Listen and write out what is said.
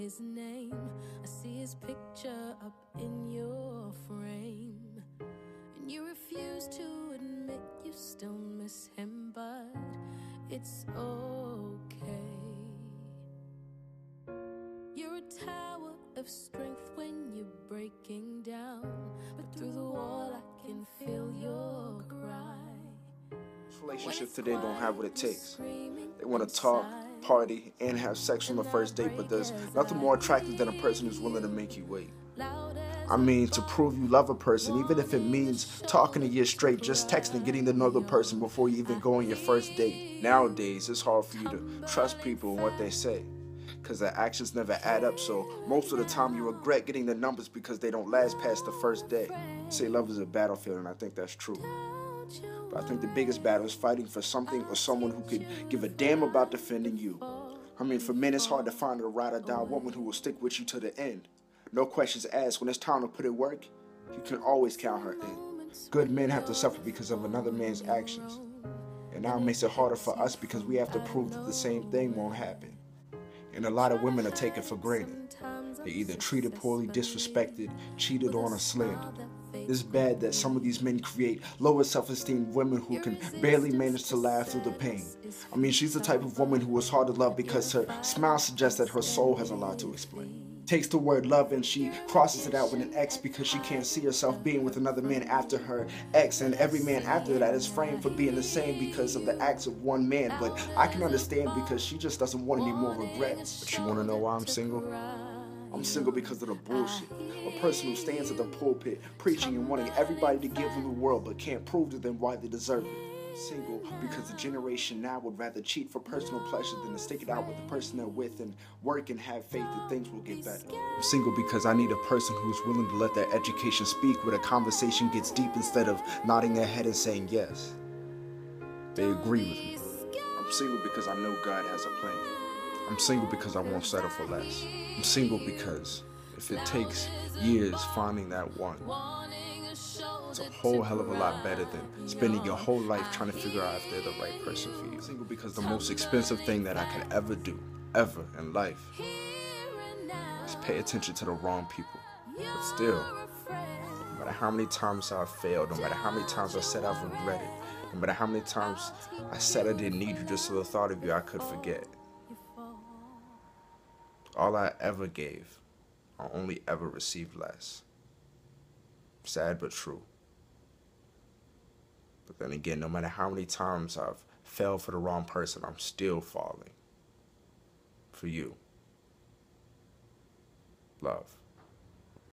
his name. I see his picture up in your frame, and you refuse to admit you still miss him, but it's okay. You're a tower of strength when you're breaking down, but through the wall I can feel your cry. Relationships today don't have what it takes. They want to talk, party, and have sex on the first date, but there's nothing more attractive than a person who's willing to make you wait. I mean, to prove you love a person, even if it means talking a year straight, just texting, getting to know the person before you even go on your first date. Nowadays, it's hard for you to trust people and what they say, because their actions never add up, so most of the time you regret getting the numbers because they don't last past the first day. Say love is a battlefield, and I think that's true. But I think the biggest battle is fighting for something or someone who could give a damn about defending you. I mean, for men, it's hard to find a ride-or-die woman who will stick with you to the end. No questions asked. When it's time to put in work, you can always count her in. Good men have to suffer because of another man's actions. And now it makes it harder for us because we have to prove that the same thing won't happen. And a lot of women are taken for granted. They're either treated poorly, disrespected, cheated on, or slandered. It's bad that some of these men create lower self-esteem women who can barely manage to laugh through the pain. I mean, she's the type of woman who is hard to love because her smile suggests that her soul has a lot to explain. Takes the word love and she crosses it out with an X because she can't see herself being with another man after her ex, and every man after that is framed for being the same because of the acts of one man. But I can understand because she just doesn't want any more regrets. But you want to know why I'm single? I'm single because of the bullshit. A person who stands at the pulpit preaching and wanting everybody to give them the world but can't prove to them why they deserve it. Single because the generation now would rather cheat for personal pleasure than to stick it out with the person they're with and work and have faith that things will get better. I'm single because I need a person who's willing to let their education speak where the conversation gets deep instead of nodding their head and saying yes. They agree with me. I'm single because I know God has a plan. I'm single because I won't settle for less. I'm single because if it takes years finding that one, it's a whole hell of a lot better than spending your whole life trying to figure out if they're the right person for you. I'm single because the most expensive thing that I could ever do, ever in life, is pay attention to the wrong people. But still, no matter how many times I've failed, no matter how many times I said I've regretted, no matter how many times I said I didn't need you, just so the thought of you I could forget. All I ever gave, I only ever received less. Sad but true. But then again, no matter how many times I've fell for the wrong person, I'm still falling for you. Love.